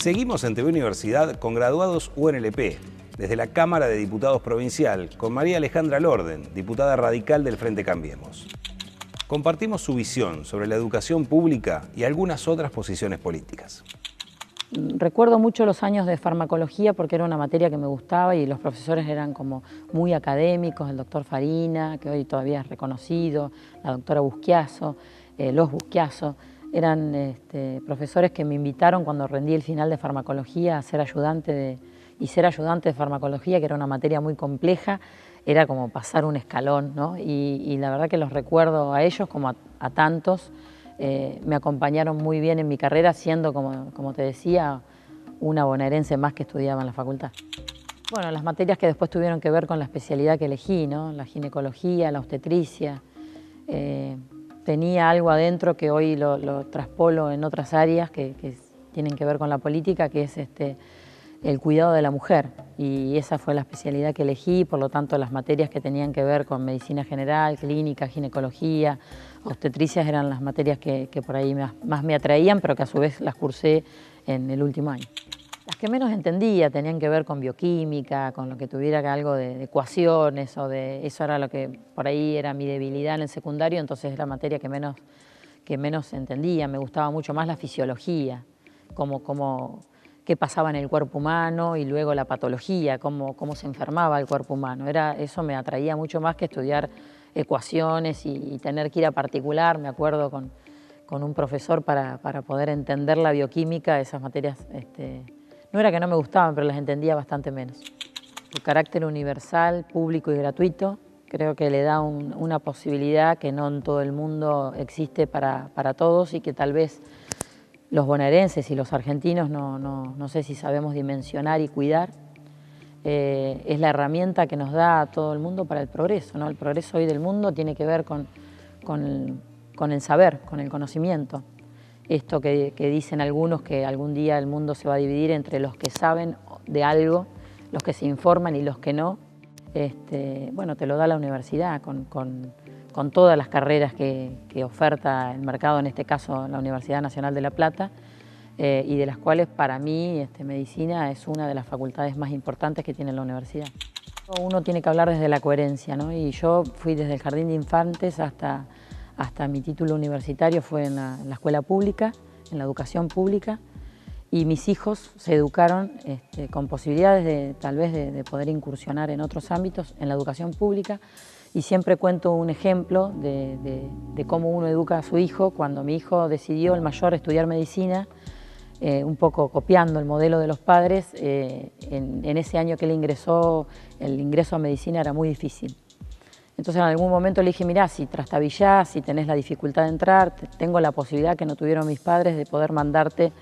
Seguimos en TV Universidad con graduados UNLP, desde la Cámara de Diputados Provincial, con María Alejandra Lorden, diputada radical del Frente Cambiemos. Compartimos su visión sobre la educación pública y algunas otras posiciones políticas. Recuerdo mucho los años de farmacología porque era una materia que me gustaba y los profesores eran como muy académicos, el doctor Farina, que hoy todavía es reconocido, la doctora Busquiazo, los Busquiazo. Eran profesores que me invitaron cuando rendí el final de farmacología a ser ayudante de farmacología, que era una materia muy compleja, era como pasar un escalón, ¿no? Y la verdad que los recuerdo a ellos como a tantos. Me acompañaron muy bien en mi carrera, siendo, como te decía, una bonaerense más que estudiaba en la facultad. Bueno, las materias que después tuvieron que ver con la especialidad que elegí, ¿no? La ginecología, la obstetricia. Tenía algo adentro que hoy lo traspolo en otras áreas que tienen que ver con la política, que es el cuidado de la mujer. Y esa fue la especialidad que elegí, por lo tanto las materias que tenían que ver con medicina general, clínica, ginecología, obstetricias eran las materias que por ahí más me atraían, pero que a su vez las cursé en el último año. Las que menos entendía tenían que ver con bioquímica, con lo que tuviera algo de ecuaciones, eso era lo que por ahí era mi debilidad en el secundario, entonces era materia que menos entendía. Me gustaba mucho más la fisiología, qué pasaba en el cuerpo humano y luego la patología, cómo se enfermaba el cuerpo humano. Eso me atraía mucho más que estudiar ecuaciones y tener que ir a particular. Me acuerdo con un profesor para poder entender la bioquímica, esas materias no era que no me gustaban, pero las entendía bastante menos. Su carácter universal, público y gratuito, creo que le da una posibilidad que no en todo el mundo existe para todos y que tal vez los bonaerenses y los argentinos no sé si sabemos dimensionar y cuidar. Es la herramienta que nos da a todo el mundo para el progreso, ¿no? El progreso hoy del mundo tiene que ver con el saber, con el conocimiento. Esto que dicen algunos, que algún día el mundo se va a dividir entre los que saben de algo, los que se informan y los que no. Bueno, te lo da la universidad con todas las carreras que oferta el mercado, en este caso la Universidad Nacional de La Plata, y de las cuales para mí medicina es una de las facultades más importantes que tiene la universidad. Uno tiene que hablar desde la coherencia, ¿no? Y yo fui desde el jardín de infantes hasta mi título universitario fue en la escuela pública, en la educación pública, y mis hijos se educaron con posibilidades tal vez de poder incursionar en otros ámbitos en la educación pública, y siempre cuento un ejemplo de cómo uno educa a su hijo. Cuando mi hijo decidió, el mayor, estudiar medicina, un poco copiando el modelo de los padres, en ese año que él ingresó, el ingreso a medicina era muy difícil. Entonces en algún momento le dije, mirá, si trastabillás, si tenés la dificultad de entrar, tengo la posibilidad que no tuvieron mis padres de poder mandarte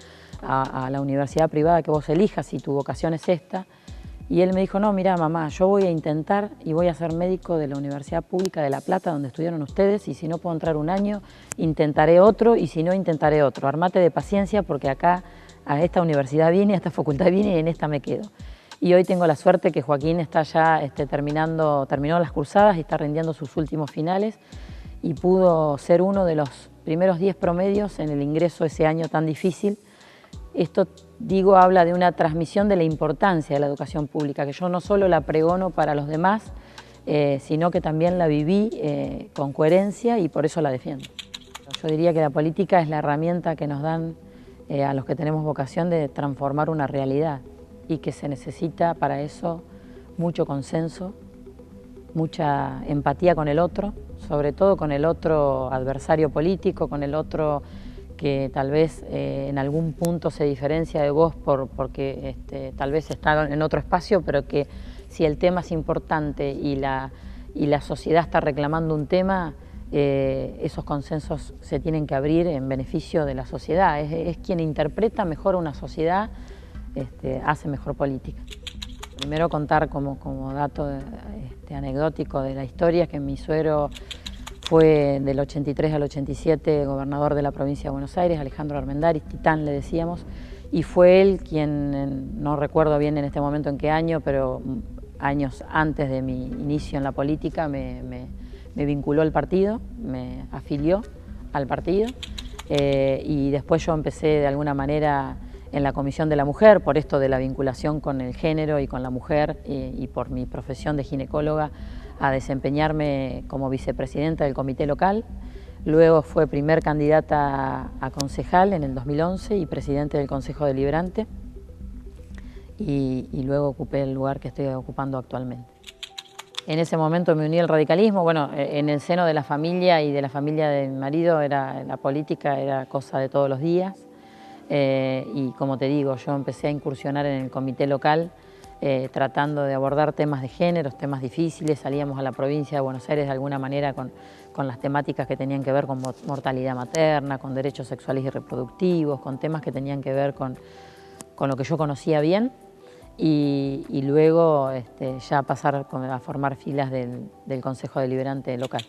a la universidad privada que vos elijas, si tu vocación es esta. Y él me dijo, no, mirá mamá, yo voy a intentar y voy a ser médico de la Universidad Pública de La Plata, donde estudiaron ustedes, y si no puedo entrar un año, intentaré otro, y si no, intentaré otro. Armate de paciencia porque acá a esta universidad vine, a esta facultad vine y en esta me quedo. Y hoy tengo la suerte que Joaquín está ya terminó las cursadas y está rindiendo sus últimos finales y pudo ser uno de los primeros 10 promedios en el ingreso ese año tan difícil. Esto, digo, habla de una transmisión de la importancia de la educación pública, que yo no solo la pregono para los demás, sino que también la viví con coherencia y por eso la defiendo. Yo diría que la política es la herramienta que nos dan a los que tenemos vocación de transformar una realidad, y que se necesita para eso mucho consenso, mucha empatía con el otro, sobre todo con el otro adversario político, con el otro que tal vez en algún punto se diferencia de vos porque tal vez está en otro espacio, pero que si el tema es importante y la sociedad está reclamando un tema, esos consensos se tienen que abrir en beneficio de la sociedad. Es quien interpreta mejor una sociedad, hace mejor política. Primero contar como dato anecdótico de la historia que mi suegro fue del 83 al 87 gobernador de la provincia de Buenos Aires, Alejandro Armendáriz, Titán le decíamos, y fue él quien, no recuerdo bien en este momento en qué año, pero años antes de mi inicio en la política me vinculó al partido, me afilió al partido, y después yo empecé de alguna manera en la Comisión de la Mujer, por esto de la vinculación con el género y con la mujer, y por mi profesión de ginecóloga, a desempeñarme como vicepresidenta del comité local. Luego fue primer candidata a concejal en el 2011 y presidente del Consejo Deliberante, y luego ocupé el lugar que estoy ocupando actualmente. En ese momento me uní al radicalismo. Bueno, en el seno de la familia y de la familia de mi marido la política era cosa de todos los días. Y como te digo, yo empecé a incursionar en el comité local tratando de abordar temas de género, temas difíciles. Salíamos a la provincia de Buenos Aires de alguna manera con las temáticas que tenían que ver con mortalidad materna, con derechos sexuales y reproductivos, con temas que tenían que ver con lo que yo conocía bien. Y luego ya pasar a formar filas del Consejo Deliberante local.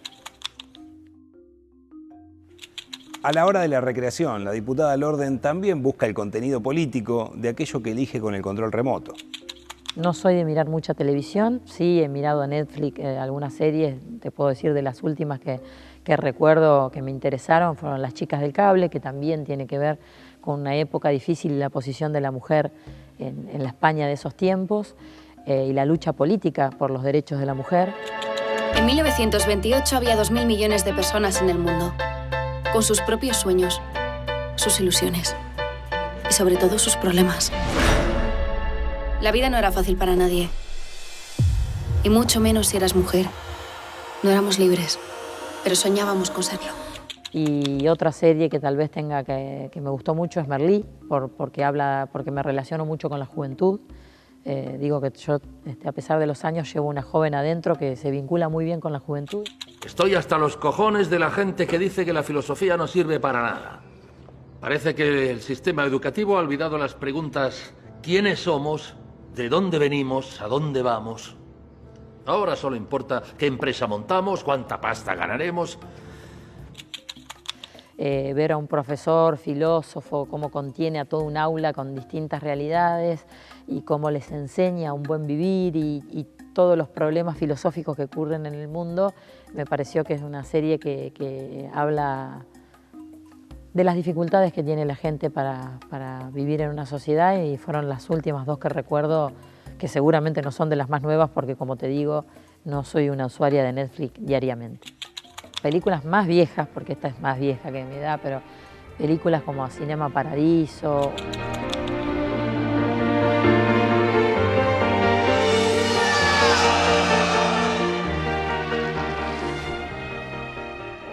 A la hora de la recreación, la diputada Lorden también busca el contenido político de aquello que elige con el control remoto. No soy de mirar mucha televisión, sí he mirado en Netflix algunas series, te puedo decir de las últimas que recuerdo que me interesaron, fueron Las chicas del cable, que también tiene que ver con una época difícil y la posición de la mujer en la España de esos tiempos, y la lucha política por los derechos de la mujer. En 1928 había 2.000 millones de personas en el mundo, con sus propios sueños, sus ilusiones y sobre todo sus problemas. La vida no era fácil para nadie, y mucho menos si eras mujer. No éramos libres, pero soñábamos con serlo. Y otra serie que tal vez tenga que me gustó mucho es Merlí, porque me relaciono mucho con la juventud. Digo que yo, a pesar de los años, llevo una joven adentro que se vincula muy bien con la juventud. Estoy hasta los cojones de la gente que dice que la filosofía no sirve para nada. Parece que el sistema educativo ha olvidado las preguntas ¿quiénes somos? ¿De dónde venimos? ¿A dónde vamos? Ahora solo importa qué empresa montamos, cuánta pasta ganaremos. Ver a un profesor, filósofo, cómo contiene a todo un aula con distintas realidades y cómo les enseña un buen vivir y todos los problemas filosóficos que ocurren en el mundo, me pareció que es una serie que habla de las dificultades que tiene la gente para vivir en una sociedad, y fueron las últimas dos que recuerdo, que seguramente no son de las más nuevas porque, como te digo, no soy una usuaria de Netflix diariamente. Películas más viejas, porque esta es más vieja que mi edad, pero películas como Cinema Paradiso.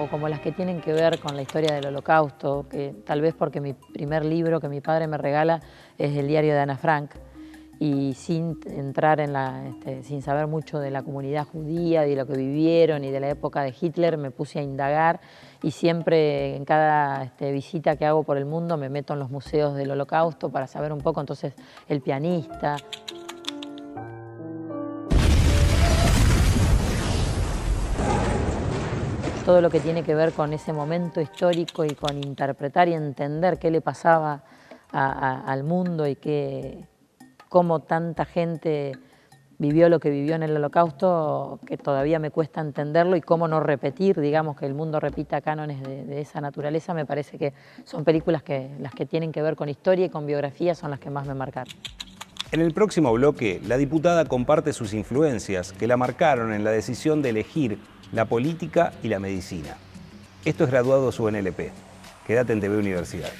O como las que tienen que ver con la historia del Holocausto, que tal vez porque mi primer libro que mi padre me regala es el diario de Ana Frank, y sin entrar sin saber mucho de la comunidad judía, de lo que vivieron y de la época de Hitler, me puse a indagar, y siempre en cada visita que hago por el mundo me meto en los museos del Holocausto para saber un poco. Entonces, El pianista. Todo lo que tiene que ver con ese momento histórico y con interpretar y entender qué le pasaba al mundo y cómo tanta gente vivió lo que vivió en el Holocausto, que todavía me cuesta entenderlo, y cómo no repetir, digamos, que el mundo repita cánones de esa naturaleza. Me parece que son películas las que tienen que ver con historia y con biografía son las que más me marcaron. En el próximo bloque, la diputada comparte sus influencias que la marcaron en la decisión de elegir la política y la medicina. Esto es Graduados UNLP. Quédate en TV Universidad.